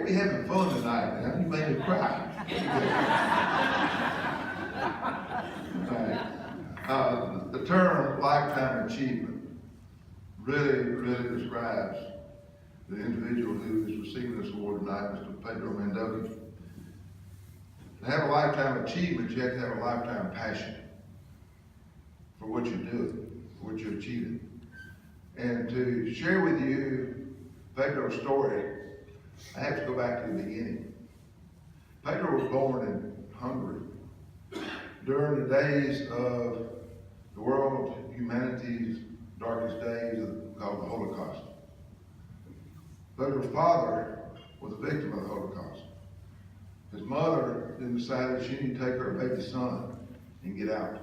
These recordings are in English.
we having fun tonight, man. You made me cry. The term lifetime achievement really describes the individual who is receiving this award tonight, Mr. Pedro Mandoki. To have a lifetime achievement, you have to have a lifetime passion for what you're doing, for what you're achieving. And to share with you Pedro's story, I have to go back to the beginning. Pedro was born in Hungary during the days of the world, humanity's darkest days, called the Holocaust. Pedro's father was a victim of the Holocaust. His mother then decided she needed to take her baby son and get out.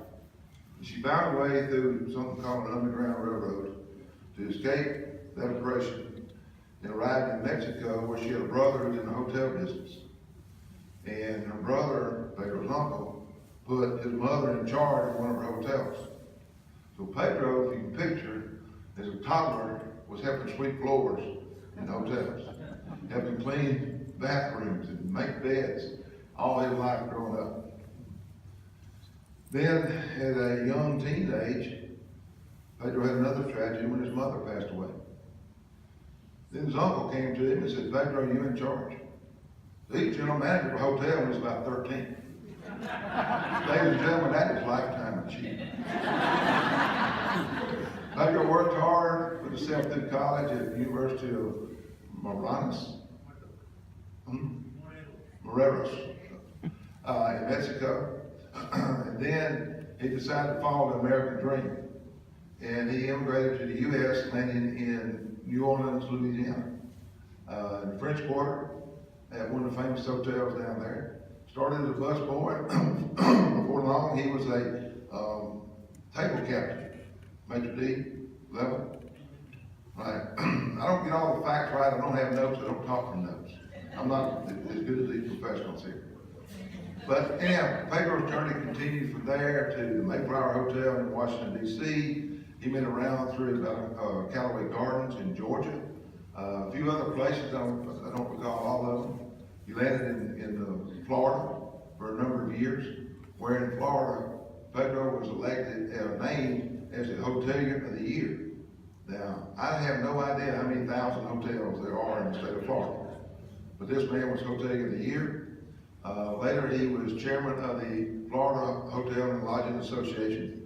And she found a way through something called an underground railroad to escape that oppression and arrived in Mexico, where she had a brother who was in the hotel business. And her brother, Pedro's uncle, put his mother in charge of one of her hotels. So Pedro, if you can picture, as a toddler, was helping sweep floors in hotels, helping clean bathrooms and make beds all his life growing up. Then, at a young teenage, Pedro had another tragedy when his mother passed away. Then his uncle came to him and said, Pedro, you're in charge. So he was general manager of a hotel when he was about 13. Ladies and gentlemen, that is lifetime achievement. Pedro worked hard, put himself through college at the University of Morelos in Mexico. And then he decided to follow the American dream. And he immigrated to the U.S., landing in New Orleans, Louisiana, in the French Quarter, at one of the famous hotels down there. Started as a busboy. Before long, he was a table captain, maitre d' level. Right. I don't get all the facts right. I don't have notes. I don't talk from notes. I'm not as good as these professionals here. But anyhow, Pedro's journey continued from there to the Mayflower Hotel in Washington, D.C. He went around through Callaway Gardens in Georgia, a few other places. I don't recall all of them. He landed in Florida for a number of years, where in Florida, Pedro was named as the Hotelier of the Year. Now, I have no idea how many thousand hotels there are in the state of Florida, but this man was Hotelier of the Year. Later, he was chairman of the Florida Hotel and Lodging Association.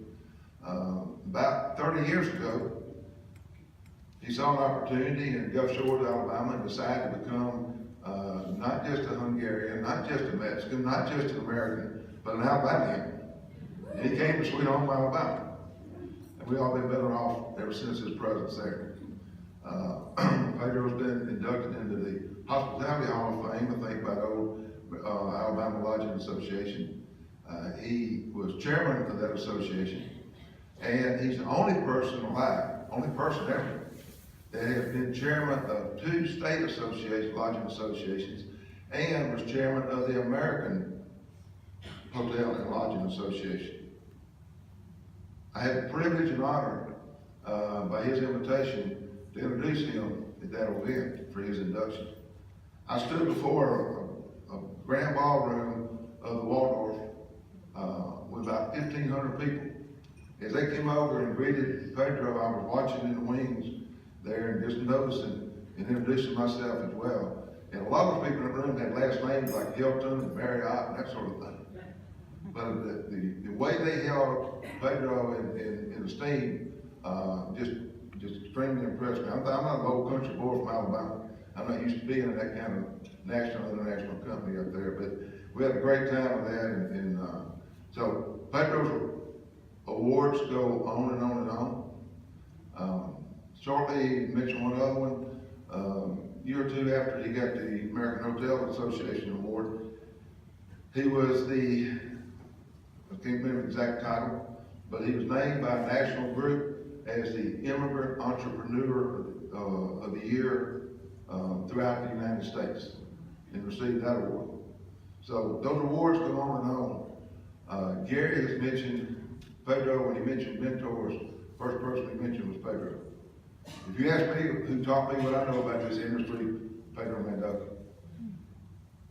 About 30 years ago, he saw an opportunity in Gulf Shores, Alabama, and decided to become not just a Hungarian, not just a Mexican, not just an American, but an Alabamian. And he came to Sweet Home, Alabama. And we've all been better off ever since his presence there. Pedro's been inducted into the Hospitality Hall of Fame, I think, by the old Alabama Lodging Association. He was chairman of that association. And he's the only person alive, only person ever, that has been chairman of 2 state lodging associations, and was chairman of the American Hotel and Lodging Association. I had the privilege and honor, by his invitation, to introduce him at that event for his induction. I stood before a grand ballroom of the Waldorf with about 1,500 people. As they came over and greeted Pedro, I was watching in the wings there and just noticing and introducing myself as well. And a lot of people in the room had last names like Hilton and Marriott and that sort of thing. But the way they held Pedro in esteem just extremely impressed me. I'm not an old country boy from Alabama. I'm not used to being in that kind of national, international company up there. But we had a great time with that. So Pedro's awards go on and on and on. Shortly, mentioned one other one. A year or two after he got the American Hotel Association Award, he was I can't remember the exact title, but he was named by a national group as the Immigrant Entrepreneur of the Year throughout the United States, and received that award. So those awards go on and on. Gary has mentioned Pedro. When he mentioned mentors, first person he mentioned was Pedro. If you ask me who taught me what I know about this industry, Pedro Mandoki.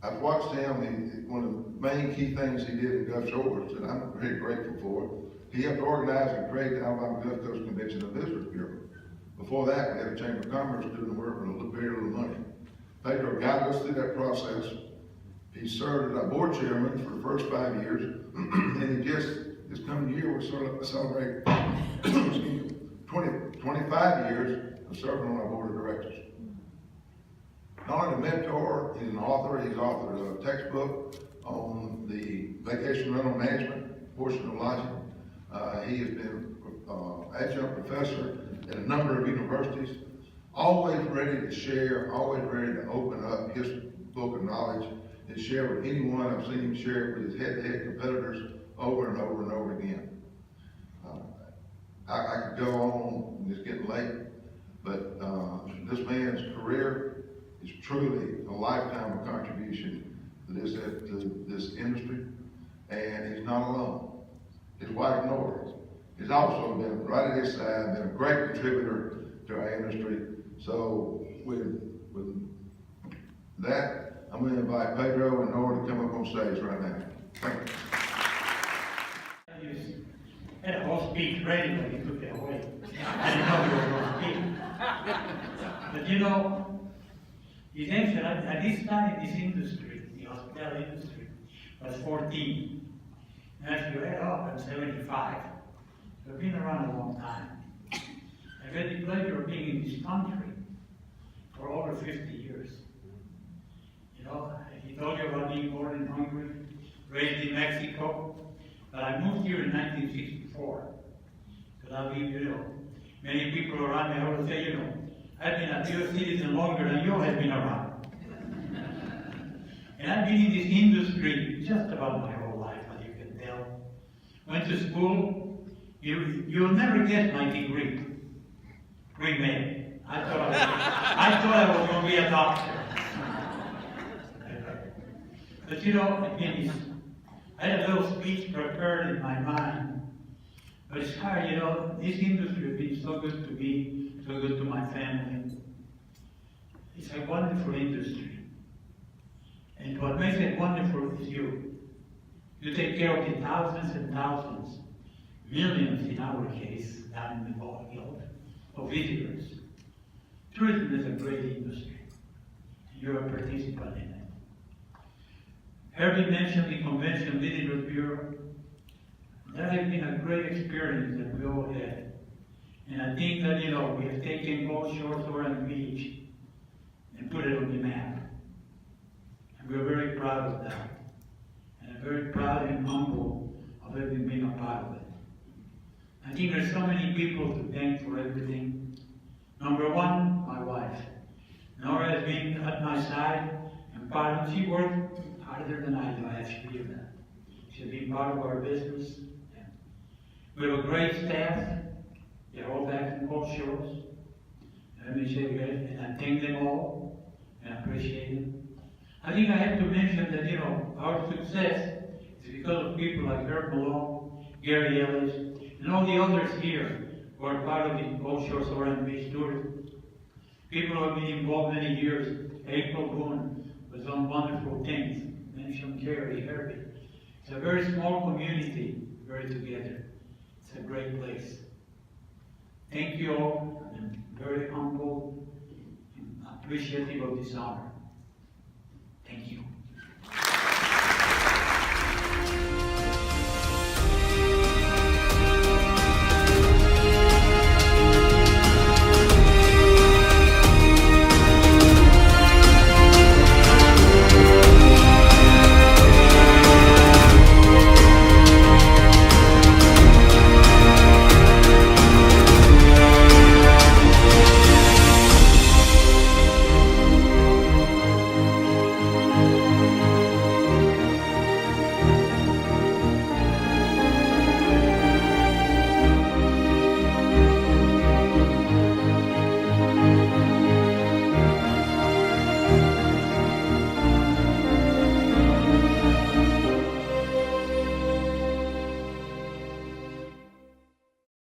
I've watched him, one of the main key things he did in Gulf Shores, and I'm very grateful for, he helped organize and create the Alabama Gulf Coast Convention of Visitors Bureau. Before that, we had a Chamber of Commerce doing the work with very little money. Pedro guided us through that process. He served as our board chairman for the first 5 years, and he just, this coming year, we're sort of celebrating 25 years of serving on our board of directors. Not only a mentor, he's an author. He's authored a textbook on the vacation rental management portion of lodging. He has been adjunct professor at a number of universities, always ready to share, always ready to open up his book of knowledge and share with anyone. I've seen him share it with his head-to-head competitors over and over and over again. I could go on, it's getting late, but this man's career is truly a lifetime of contribution to this industry, and he's not alone. His wife, Nora, has also been right at his side, been a great contributor to our industry. So with that, I'm going to invite Pedro and Nora to come up on stage right now. Thank you. I had a whole speech ready, but he took it away. I didn't know you were going to speak. But you know, essentially, at this time in this industry, the hospitality industry, I was 14. And as you add up, I'm 75. So I've been around a long time. I've had the pleasure of being in this country for over 50 years. You know, he told you about being born in Hungary, raised in Mexico. But I moved here in 1964. Because I mean, you know, many people around me always say, you know, I've been a U.S. citizen longer than you have been around. And I've been in this industry just about my whole life, as you can tell. Went to school. You'll never get my degree. Pre-med. I thought I was going to be a doctor. But you know, again, I had a little speech prepared in my mind. But it's hard, you know, this industry has been so good to me, so good to my family. It's a wonderful industry. And what makes it wonderful is you. You take care of the thousands and thousands, millions in our case, down in the ball field, of visitors. Tourism is a great industry. You're a participant in it. Herbie mentioned the Convention Visitors Bureau. That has been a great experience that we all had. And I think that, you know, we have taken Gulf Shores, Orange Beach, and put it on the map. And we're very proud of that. And I'm very proud and humble of having been a part of it. I think there's so many people to thank for everything. Number one, my wife. Nora has been at my side and part of, she worked harder than I do, I have to give that. She's been part of our business. We have a great staff. They're all back in Gulf Shores. Let me say that, and I thank them all, and I appreciate it. I think I have to mention that, you know, our success is because of people like Herb Malone, Gary Ellis, and all the others here who are part of the Gulf Shores Orange Beach tourism. People who have been involved many years. April Boone was on wonderful things. Mentioned Gary, Herbie. It's a very small community, very together. It's a great place. Thank you all. I'm very humble and appreciative of this honor. Thank you.